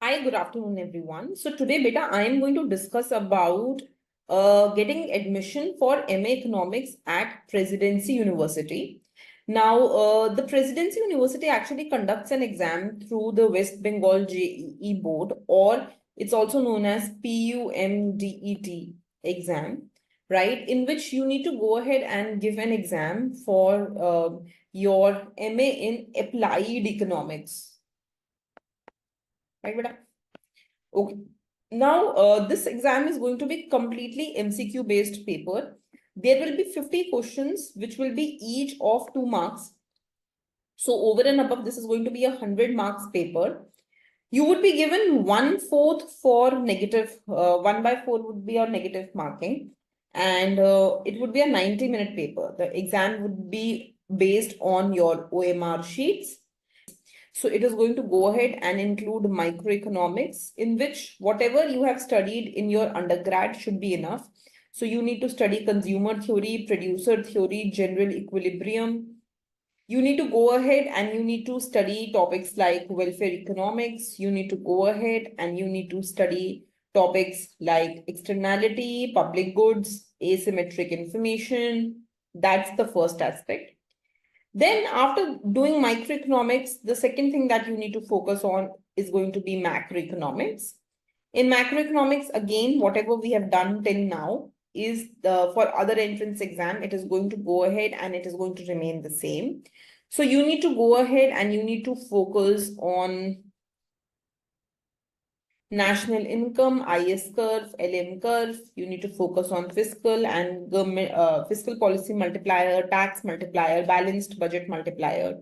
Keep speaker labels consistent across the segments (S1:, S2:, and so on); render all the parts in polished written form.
S1: Hi, good afternoon, everyone. So today, beta, I am going to discuss about getting admission for MA Economics at Presidency University. Now, the Presidency University actually conducts an exam through the West Bengal JEE board, or it's also known as PUMDET exam, right? In which you need to go ahead and give an exam for your MA in Applied Economics. Right, beta? Okay. Now, this exam is going to be completely MCQ based paper. There will be 50 questions, which will be each of 2 marks. So over and above, this is going to be a 100 marks paper. You would be given 1/4 for negative, 1/4 would be your negative marking. And it would be a 90-minute paper. The exam would be based on your OMR sheets. So it is going to go ahead and include microeconomics, in which whatever you have studied in your undergrad should be enough. So you need to study consumer theory, producer theory, general equilibrium. You need to go ahead and you need to study topics like welfare economics. You need to go ahead and you need to study topics like externality, public goods, asymmetric information. That's the first aspect. Then after doing microeconomics, the second thing that you need to focus on is going to be macroeconomics. In macroeconomics, again, whatever we have done till now is for other entrance exam, it is going to go ahead and it is going to remain the same. So you need to go ahead and you need to focus on national income, IS curve, LM curve. You need to focus on fiscal and government, fiscal policy multiplier, tax multiplier, balanced budget multiplier.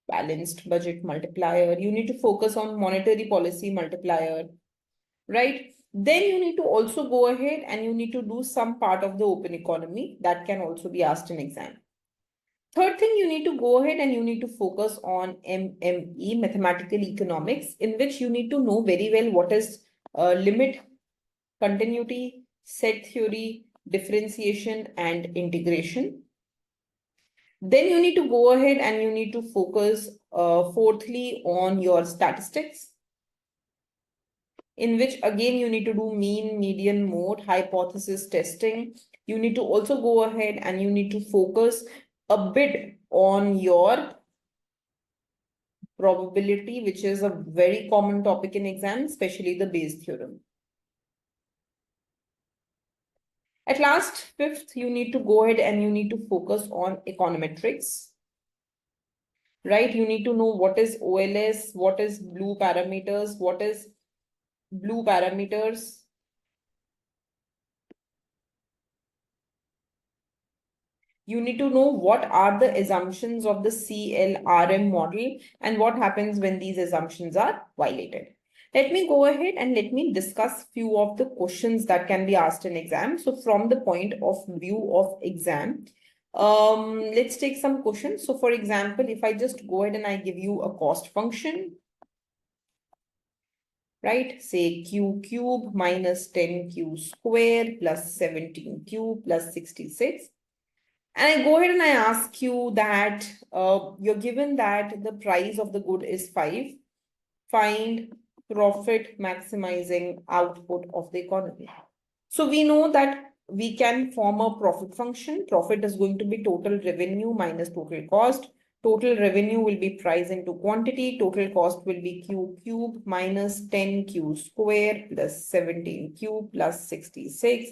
S1: You need to focus on monetary policy multiplier, right? Then you need to also go ahead and you need to do some part of the open economy that can also be asked in exam. Third thing, you need to go ahead and you need to focus on MME, mathematical economics, in which you need to know very well what is limit, continuity, set theory, differentiation, and integration. Then you need to go ahead and you need to focus fourthly on your statistics, in which again you need to do mean, median, mode, hypothesis testing. You need to also go ahead and you need to focus a bit on your probability, which is a very common topic in exam, especially the Bayes theorem. At last, fifth, you need to go ahead and you need to focus on econometrics, right? You need to know what is OLS, what is blue parameters, You need to know what are the assumptions of the CLRM model and what happens when these assumptions are violated. Let me go ahead and let me discuss few of the questions that can be asked in exam. So from the point of view of exam, let's take some questions. So for example, if I just go ahead and I give you a cost function, right? Say q cube minus 10q square plus 17q plus 66. And I go ahead and I ask you that you're given that the price of the good is 5. Find profit maximizing output of the economy. So we know that we can form a profit function. Profit is going to be total revenue minus total cost. Total revenue will be price into quantity. Total cost will be q cube minus 10q square plus 17q plus 66.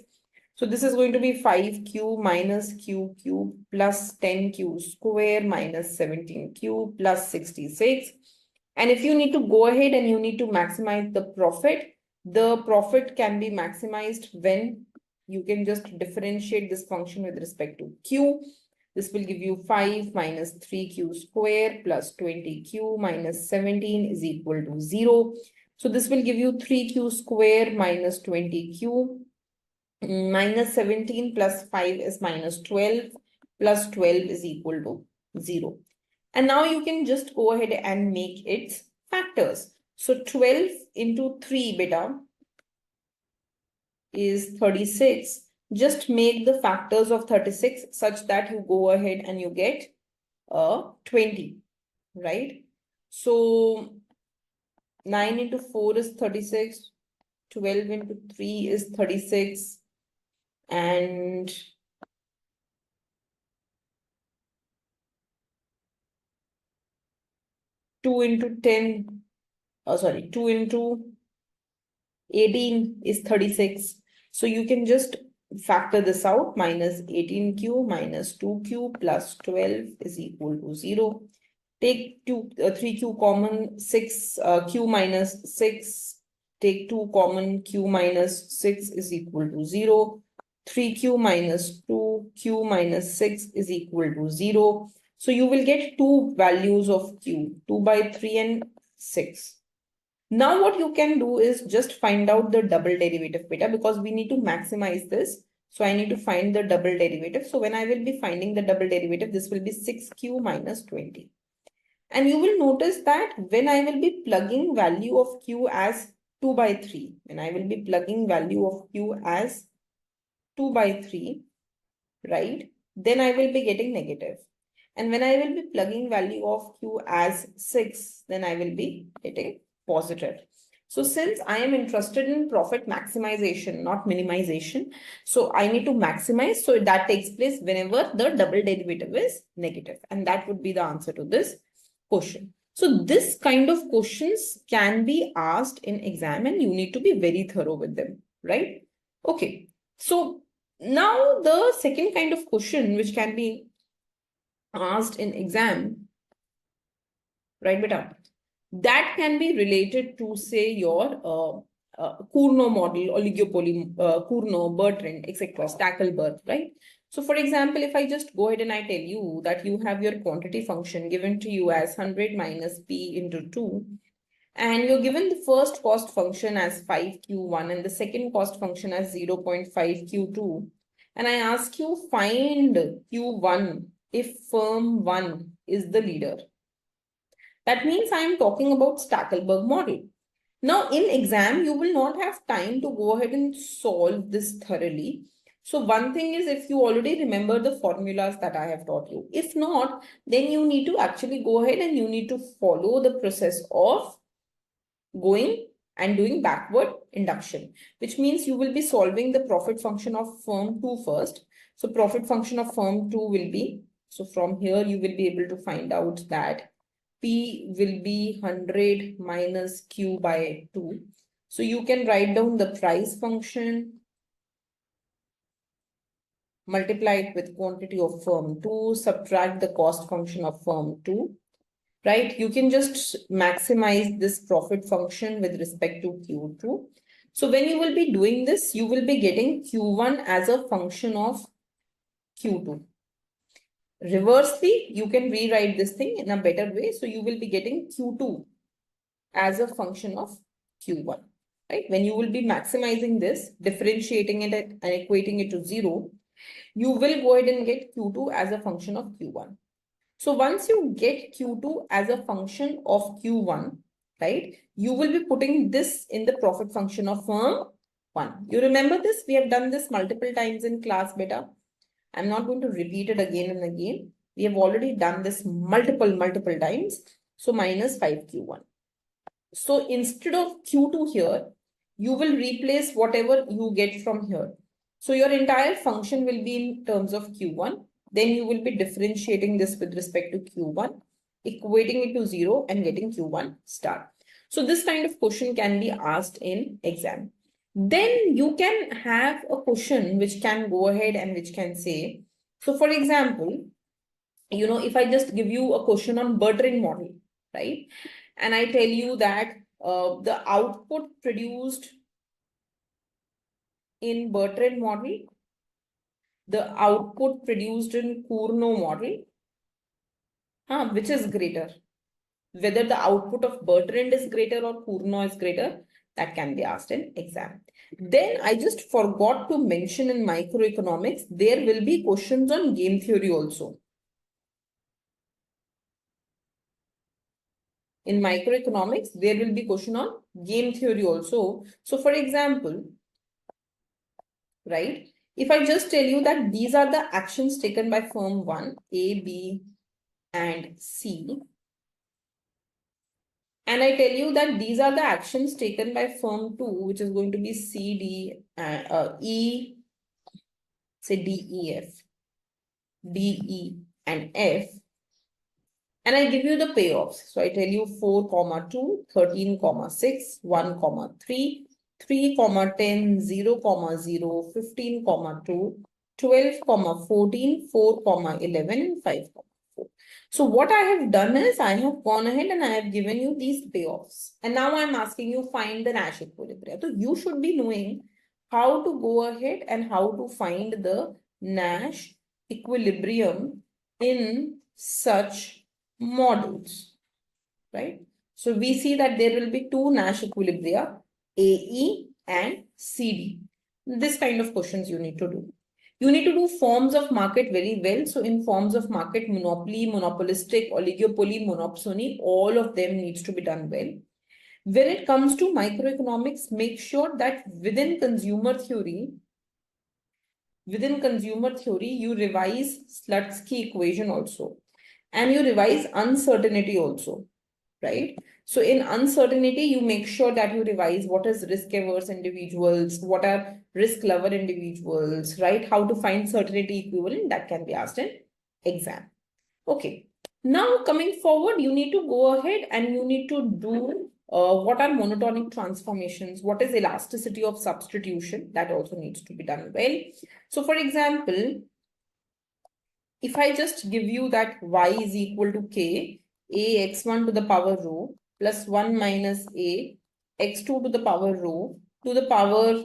S1: So this is going to be 5q minus q cube plus 10q square minus 17q plus 66. And if you need to go ahead and you need to maximize the profit can be maximized when you can just differentiate this function with respect to q. This will give you 5 minus 3q square plus 20q minus 17 is equal to 0. So this will give you 3q square minus 20q minus 17 plus 5 is minus 12 plus 12 is equal to 0. And now you can just go ahead and make its factors. So 12 into 3 beta is 36. Just make the factors of 36 such that you go ahead and you get 20, right? So 9 into 4 is 36. 12 into 3 is 36. And 2 into 10, 2 into 18 is 36. So you can just factor this out. Minus 18q minus 2q plus 12 is equal to 0. Take 3q common, 6, q minus 6. Take 2 common, q minus 6 is equal to 0. 3q minus 2, q minus 6 is equal to 0. So you will get two values of q, 2 by 3 and 6. Now what you can do is just find out the double derivative beta, because we need to maximize this. So I need to find the double derivative. So when I will be finding the double derivative, this will be 6q minus 20. And you will notice that when I will be plugging value of q as 2 by 3, when I will be plugging value of q as 2 by 3, right, then I will be getting negative. And when I will be plugging value of q as 6, then I will be getting positive. So since I am interested in profit maximization, not minimization, so I need to maximize. So that takes place whenever the double derivative is negative. And that would be the answer to this question. So this kind of questions can be asked in exam and you need to be very thorough with them, right? Okay. So now the second kind of question which can be asked in exam, right, beta, that can be related to, say, your Cournot model, oligopoly, Cournot, Bertrand, etc., Stackelberg, right? So for example, if I just go ahead and I tell you that you have your quantity function given to you as 100 minus p into 2, and you're given the first cost function as 5q1 and the second cost function as 0.5q2, and I ask you find q1 if firm 1 is the leader. That means I am talking about Stackelberg model. Now in exam, you will not have time to go ahead and solve this thoroughly. So one thing is, if you already remember the formulas that I have taught you. If not, then you need to actually go ahead and you need to follow the process of going and doing backward induction, which means you will be solving the profit function of firm 2 first. So profit function of firm 2 will be, so from here you will be able to find out that P will be 100 minus Q by 2. So you can write down the price function, multiply it with quantity of firm 2, subtract the cost function of firm 2, right? You can just maximize this profit function with respect to Q2. So when you will be doing this, you will be getting Q1 as a function of Q2. Reversely, you can rewrite this thing in a better way. So you will be getting Q2 as a function of Q1, right? When you will be maximizing this, differentiating it and equating it to 0, you will go ahead and get Q2 as a function of Q1. So once you get Q2 as a function of Q1, right, you will be putting this in the profit function of firm 1. You remember this? We have done this multiple times in class, beta. I'm not going to repeat it again and again. We have already done this multiple times. So minus 5q1. So instead of Q2 here, you will replace whatever you get from here. So your entire function will be in terms of Q1. Then you will be differentiating this with respect to Q1, equating it to 0 and getting Q1 star. So this kind of question can be asked in exam. Then you can have a question which can go ahead and which can say, so for example, if I just give you a question on Bertrand model, right? And I tell you that the output produced in Bertrand model, the output produced in Cournot model, which is greater? Whether the output of Bertrand is greater or Cournot is greater, that can be asked in exam. Then I just forgot to mention in microeconomics, there will be questions on game theory also. In microeconomics, there will be question on game theory also. So for example, right, if I just tell you that these are the actions taken by firm 1, A, B, and C, And I tell you that these are the actions taken by firm 2, which is going to be C, D, E, say D, E, F, D, E, and F. And I give you the payoffs. So I tell you 4, 2, 13, 6, 1, 3, 3, 10, 0, 0, 15, 2, 12, 14, 4, 11, and 5, 4. So what I have done is I have gone ahead and I have given you these payoffs. And now I'm asking you find the Nash equilibrium. So you should be knowing how to go ahead and how to find the Nash equilibrium in such models, right? So we see that there will be two Nash equilibria, AE and CD. This kind of questions you need to do. You need to do forms of market very well. So in forms of market, monopoly, monopolistic, oligopoly, monopsony, all of them needs to be done well. When it comes to microeconomics, make sure that within consumer theory, you revise Slutsky equation also. And you revise uncertainty also, right? So in uncertainty, you make sure that you revise what is risk-averse individuals, what are risk-lover individuals, right? How to find certainty equivalent, that can be asked in exam. Okay. Now coming forward, you need to go ahead and you need to do what are monotonic transformations, what is elasticity of substitution, that also needs to be done well. So for example, if I just give you that y is equal to k, a x1 to the power rho plus 1 minus a x2 to the power rho to the power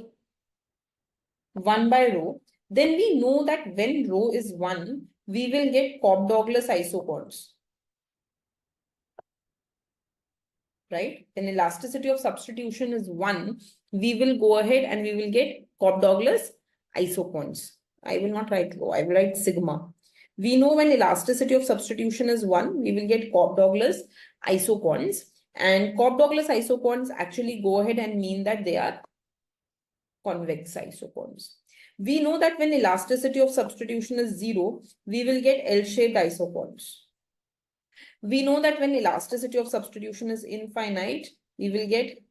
S1: 1 by rho, then we know that when rho is 1, we will get Cobb-Douglas isochords. Right? When elasticity of substitution is 1, we will go ahead and we will get Cobb-Douglas isochords. I will not write rho, I will write sigma. We know when elasticity of substitution is 1, we will get Cobb-Douglas isochords. And Cobb-Douglas isochords actually go ahead and mean that they are convex isochords. We know that when elasticity of substitution is 0, we will get L-shaped isochords. We know that when elasticity of substitution is infinite, we will get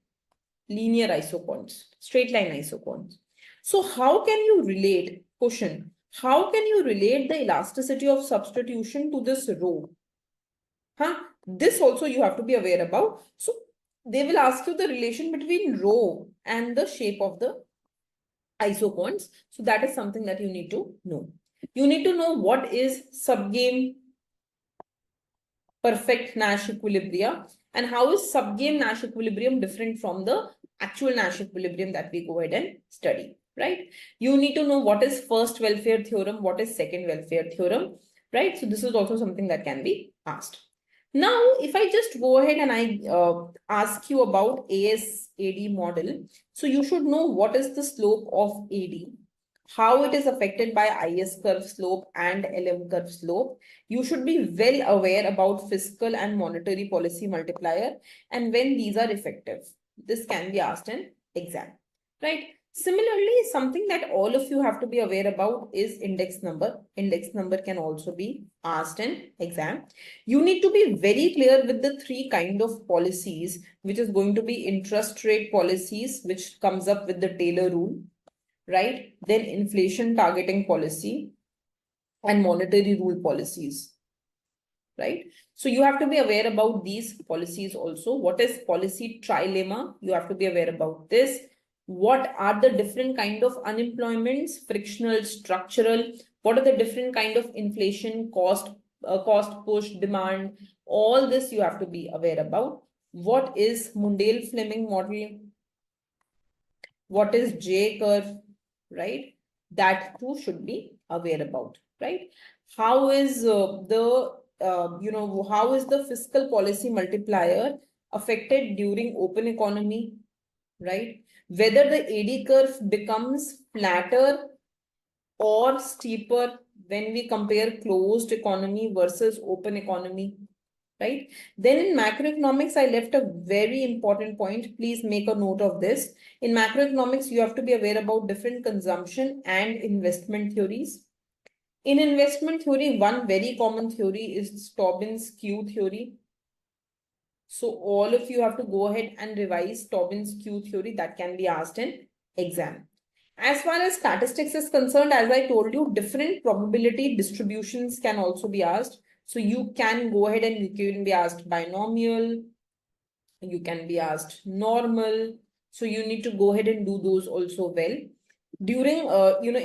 S1: linear isochords, straight line isochords. So how can you relate, question, how can you relate the elasticity of substitution to this rho? This also you have to be aware about. So they will ask you the relation between rho and the shape of the isochords. So that is something that you need to know. You need to know what is subgame perfect Nash equilibria and how is subgame Nash equilibrium different from the actual Nash equilibrium that we go ahead and study, right? You need to know what is first welfare theorem, what is second welfare theorem, right? So this is also something that can be asked. Now, if I just go ahead and I ask you about AS-AD model, so you should know what is the slope of AD, how it is affected by IS curve slope and LM curve slope. You should be well aware about fiscal and monetary policy multiplier and when these are effective. This can be asked in exam, right? Similarly, something that all of you have to be aware about is index number. Index number can also be asked in exam. You need to be very clear with the three kind of policies, which is going to be interest rate policies, which comes up with the Taylor rule, right? Then inflation targeting policy and monetary rule policies, right? So you have to be aware about these policies also. What is policy trilemma? You have to be aware about this. What are the different kind of unemployments, frictional, structural? What are the different kind of inflation, cost push, demand? All this you have to be aware about. What is Mundell-Fleming model? What is J curve, right? That too should be aware about, right? How is how is the fiscal policy multiplier affected during open economy, right? Whether the AD curve becomes flatter or steeper when we compare closed economy versus open economy, right? Then in macroeconomics, I left a very important point. Please make a note of this. In macroeconomics, you have to be aware about different consumption and investment theories. In investment theory, one very common theory is Tobin's Q theory. So all of you have to go ahead and revise Tobin's Q theory that can be asked in exam. As far as statistics is concerned, as I told you, different probability distributions can also be asked. So you can go ahead and you can be asked binomial, you can be asked normal. So you need to go ahead and do those also well. During,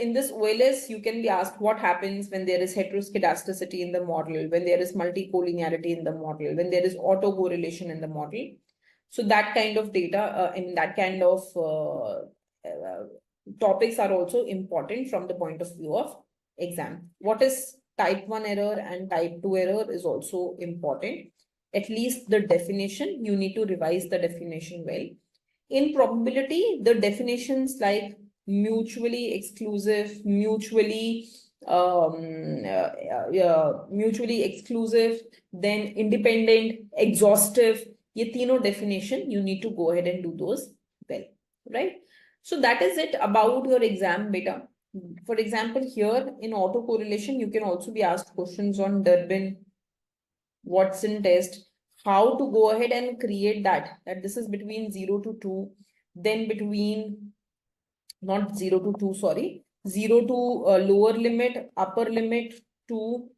S1: in this OLS, you can be asked what happens when there is heteroscedasticity in the model, when there is multicollinearity in the model, when there is autocorrelation in the model. So that kind of data, that kind of topics are also important from the point of view of exam. What is type 1 error and type 2 error is also important. At least the definition, you need to revise the definition well. In probability, the definitions like mutually exclusive, mutually exclusive, then independent, exhaustive, ye teeno definition, you need to go ahead and do those well, right? So that is it about your exam beta. For example, here in autocorrelation, you can also be asked questions on Durbin, Watson test, how to go ahead and create that this is between 0 to 2, then between, not 0 to 2, sorry, 0 to lower limit, upper limit, 2,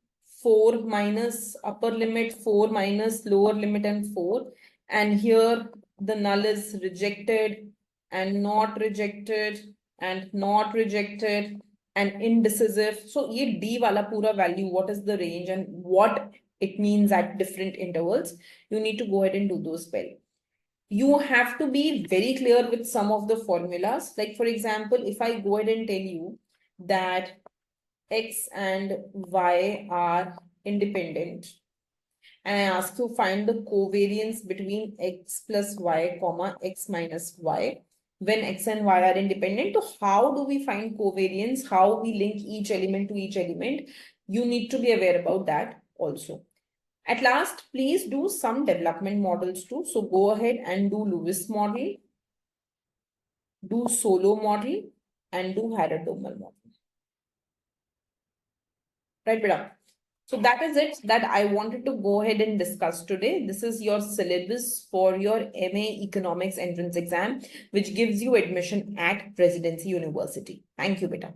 S1: 4 minus upper limit, 4 minus lower limit, and 4. And here the null is rejected and not rejected and not rejected and indecisive. So ye D wala pura value, what is the range and what it means at different intervals, you need to go ahead and do those well. You have to be very clear with some of the formulas. Like for example, if I go ahead and tell you that X and Y are independent, and I ask you find the covariance between X plus Y, comma, X minus Y, when X and Y are independent. So how do we find covariance? How we link each element to each element? You need to be aware about that also. At last, please do some development models too. So go ahead and do Lewis model, do Solo model, and do Harrod-Domel model. Right, beta? So that is it that I wanted to go ahead and discuss today. This is your syllabus for your MA Economics entrance exam, which gives you admission at Presidency University. Thank you, beta.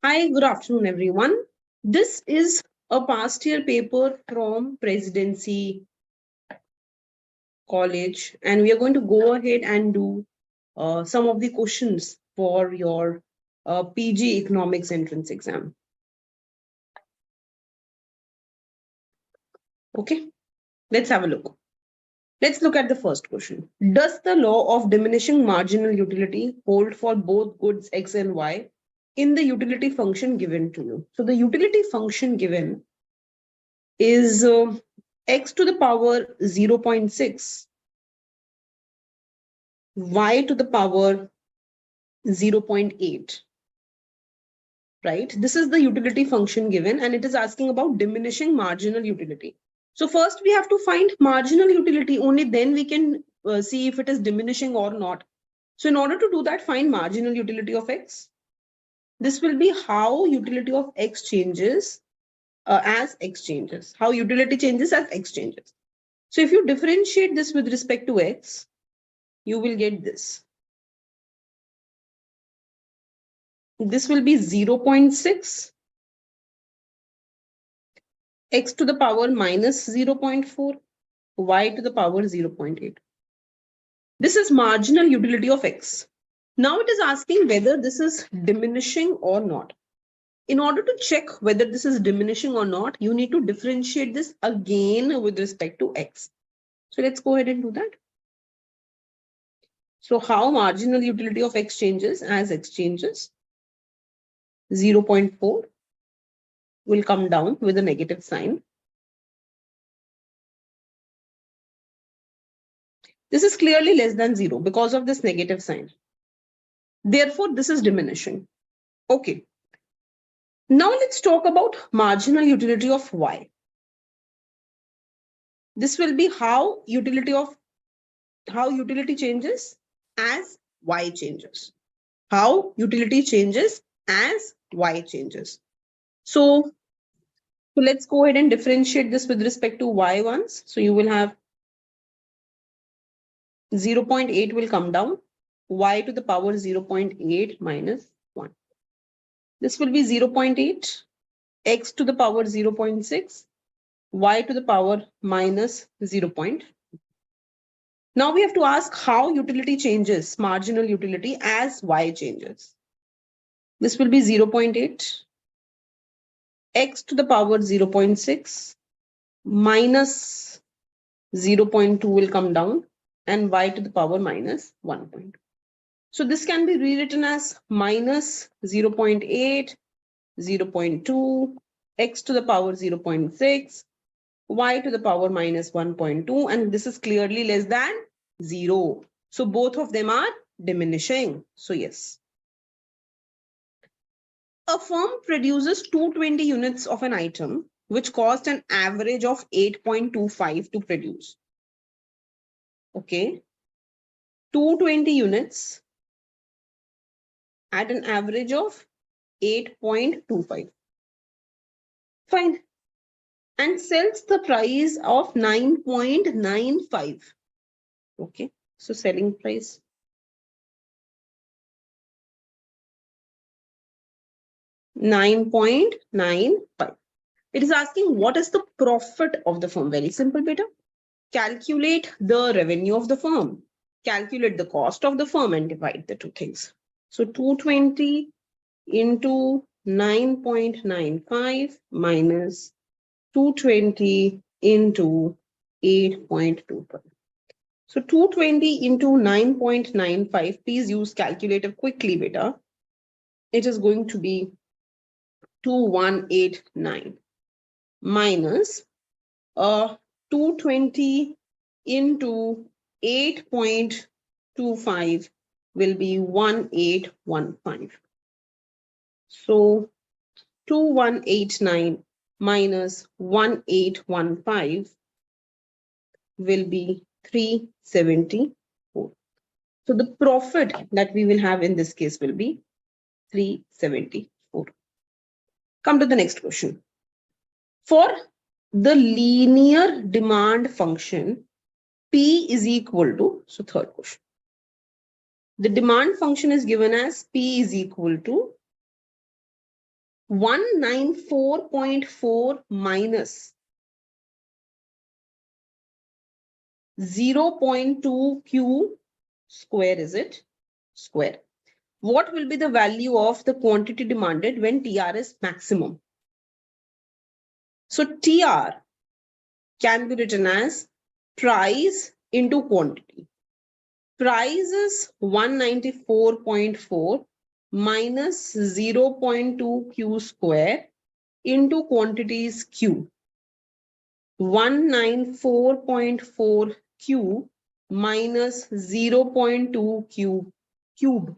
S2: Hi, good afternoon, everyone. This is a past year paper from Presidency College, and we are going to go ahead and do some of the questions for your PG Economics entrance exam. Okay, let's have a look. Let's look at the first question. Does the law of diminishing marginal utility hold for both goods X and Y in the utility function given to you? So the utility function given is X to the power 0.6, Y to the power 0.8, right? This is the utility function given, and it is asking about diminishing marginal utility. So first we have to find marginal utility, only then we can see if it is diminishing or not. So in order to do that, find marginal utility of X. This will be how utility of X changes as X changes, how utility changes as X changes. So if you differentiate this with respect to X, you will get this. This will be 0.6, X to the power minus 0.4, Y to the power 0.8. This is marginal utility of X. Now it is asking whether this is diminishing or not. In order to check whether this is diminishing or not, you need to differentiate this again with respect to X. So let's go ahead and do that. So how marginal utility of X changes as X changes? 0.4 will come down with a negative sign. This is clearly less than 0 because of this negative sign. Therefore, this is diminishing. Okay. Now let's talk about marginal utility of Y. This will be how utility changes as Y changes. How utility changes as Y changes. So let's go ahead and differentiate this with respect to Y once. So you will have 0.8 will come down, Y to the power 0.8 minus 1. This will be 0.8, X to the power 0.6, Y to the power minus 0.2. Now we have to ask how utility changes, marginal utility, as Y changes. This will be 0.8, X to the power 0.6, minus 0.2 will come down, and Y to the power minus 1.2. So this can be rewritten as minus 0.8, 0.2, X to the power 0.6, Y to the power minus 1.2, and this is clearly less than 0. So both of them are diminishing. So yes. A firm produces 220 units of an item which cost an average of 8.25 to produce. Okay. 220 units at an average of 8.25. Fine. And sells the price of 9.95. Okay. So selling price. $9.95. It is asking what is the profit of the firm. Very simple, beta. Calculate the revenue of the firm. Calculate the cost of the firm and divide the two things. So 220 into 9.95 minus 220 into 8.25. So 220 into 9.95, please use calculator quickly, beta. It is going to be 2189 minus 220 into 8.25 will be 1815. So 2189 minus 1815 will be 374. So the profit that we will have in this case will be 374. Come to the next question. For the linear demand function, P is equal to, so third question. The demand function is given as P is equal to 194.4 minus 0.2 Q square, is it? Square. What will be the value of the quantity demanded when TR is maximum? So TR can be written as price into quantity. Price is 194.4 minus 0.2 Q square into quantities Q. 194.4 Q minus 0.2 Q cube.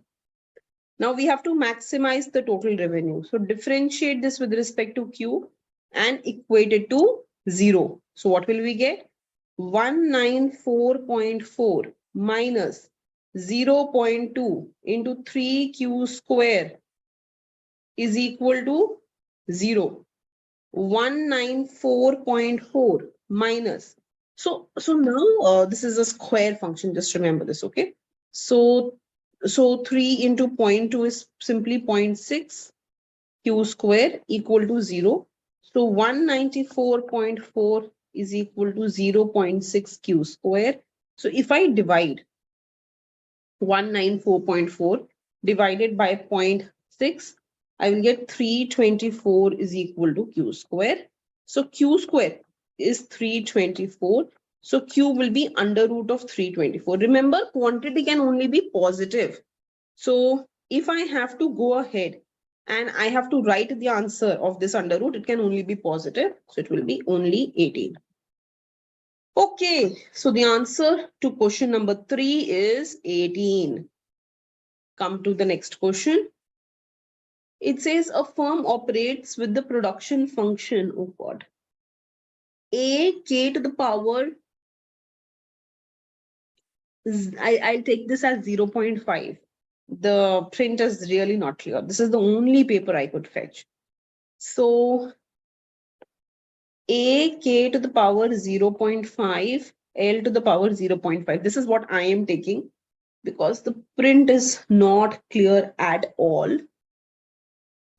S2: Now we have to maximize the total revenue. So differentiate this with respect to Q and equate it to 0. So what will we get? 194.4 minus 0.2 into 3Q square is equal to 0. 194.4 minus. So now this is a square function. Just remember this, okay? So 3 into 0.2 is simply 0.6 Q square equal to 0. So 194.4 is equal to 0.6 Q square. So if I divide 194.4 divided by 0.6, I will get 324 is equal to Q square. So Q square is 324. So Q will be under root of 324. Remember, quantity can only be positive. So if I have to go ahead and I have to write the answer of this under root, it can only be positive. So it will be only 18. Okay, so the answer to question number 3 is 18. Come to the next question. It says a firm operates with the production function, oh God, a k to the power, I'll take this as 0.5. The print is really not clear. This is the only paper I could fetch. So a k to the power 0.5, L to the power 0.5. This is what I am taking because the print is not clear at all.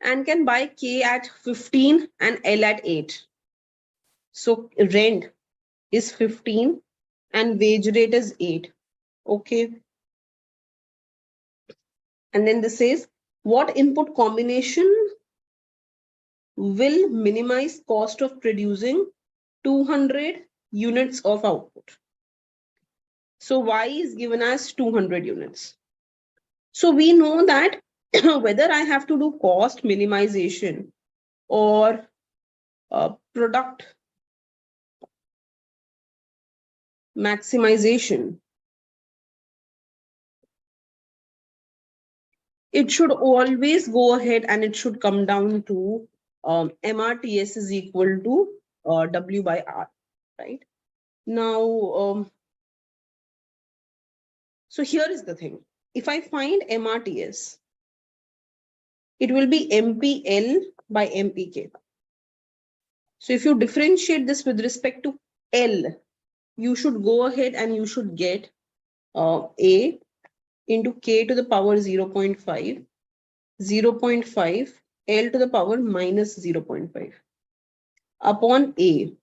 S2: And can buy K at 15 and L at 8. So rent is 15 and wage rate is 8. Okay. And then this says, what input combination will minimize cost of producing 200 units of output? So Y is given as 200 units. So we know that whether I have to do cost minimization or product maximization, it should always go ahead and it should come down to MRTS is equal to W by R, right? Now, so here is the thing. If I find MRTS, it will be MPL by MPK. So if you differentiate this with respect to L, you should go ahead and you should get A into K to the power 0.5, 0.5, L to the power minus 0.5 upon A,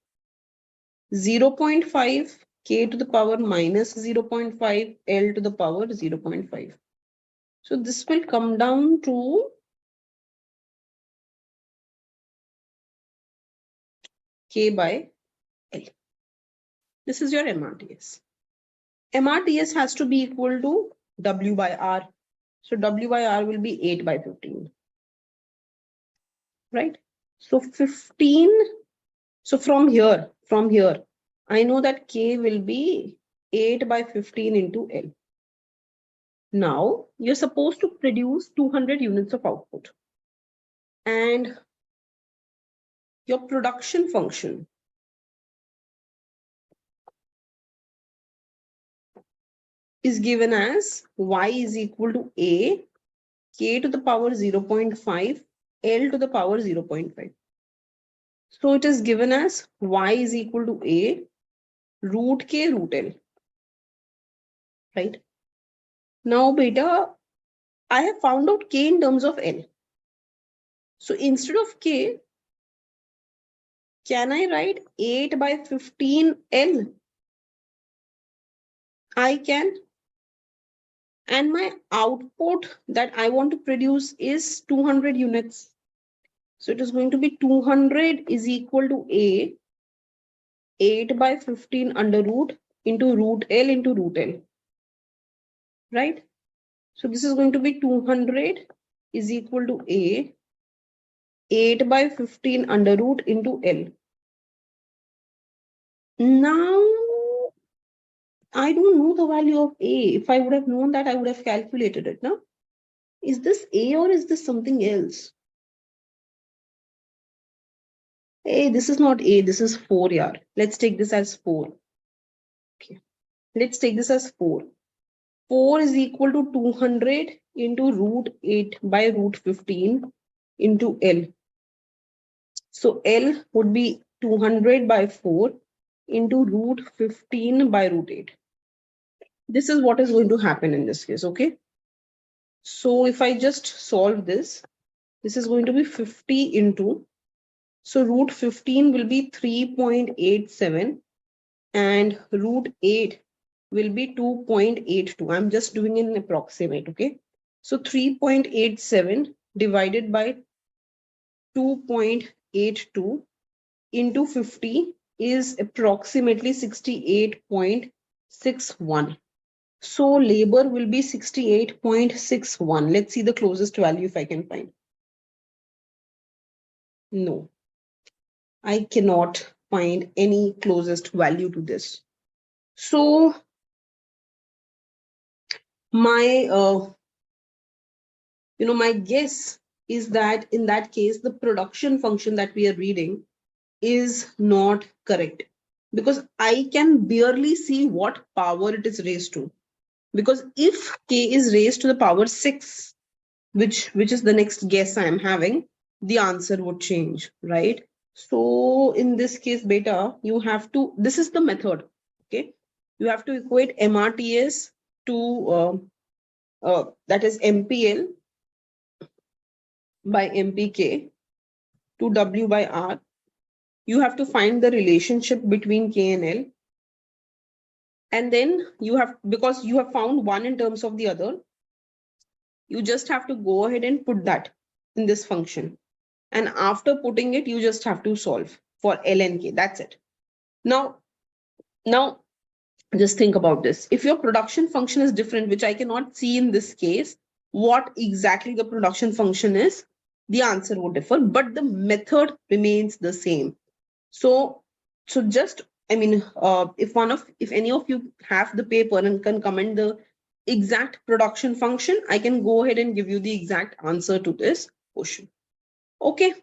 S2: 0.5, K to the power minus 0.5, L to the power 0.5. So this will come down to K by L. This is your MRTS. MRTS has to be equal to W by R. So W by R will be 8 by 15. Right? So 15. So from here, I know that K will be 8 by 15 into L. Now, you're supposed to produce 200 units of output. And your production function is given as Y is equal to A, K to the power 0.5, L to the power 0.5. So it is given as Y is equal to A, root K, root L. Right? Now, beta, I have found out K in terms of L. So instead of K, can I write 8 by 15 L? I can. And my output that I want to produce is 200 units. So it is going to be 200 is equal to A, 8 by 15 under root into root L into root L. Right? So this is going to be 200 is equal to A, 8 by 15 under root into L. Now, I don't know the value of A. If I would have known that, I would have calculated it. Now, is this A or is this something else? Hey, this is not A, this is 4, yaar. Let's take this as 4. Okay. Let's take this as 4. 4 is equal to 200 into root 8 by root 15 into L. So L would be 200 by 4 into root 15 by root 8. This is what is going to happen in this case, okay? So if I just solve this, this is going to be 50 into, so root 15 will be 3.87 and root 8 will be 2.82. I'm just doing an approximate, okay? So 3.87 divided by 2.82 into 50 is approximately 68.61. So labor will be 68.61. Let's see the closest value if I can find. No, I cannot find any closest value to this. So my my guess is that in that case, the production function that we are reading is not correct, because I can barely see what power it is raised to. Because if k is raised to the power 6, which is the next guess I am having, the answer would change, right? So in this case, beta, you have to, this is the method, okay? You have to equate MRTS to that is MPL by MPK to W by R. You have to find the relationship between K and L. And then you have, because you have found one in terms of the other, you just have to go ahead and put that in this function. And after putting it, you just have to solve for L and K. That's it. Now, just think about this. If your production function is different, which I cannot see in this case, what exactly the production function is, the answer would differ, but the method remains the same. So just, I mean, if any of you have the paper and can comment the exact production function, I can go ahead and give you the exact answer to this question. Okay.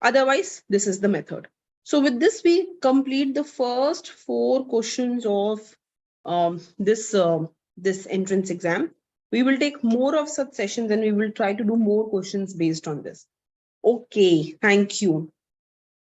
S2: Otherwise, this is the method. So with this, we complete the first 4 questions of this entrance exam. We will take more of such sessions and we will try to do more questions based on this. Okay, thank you.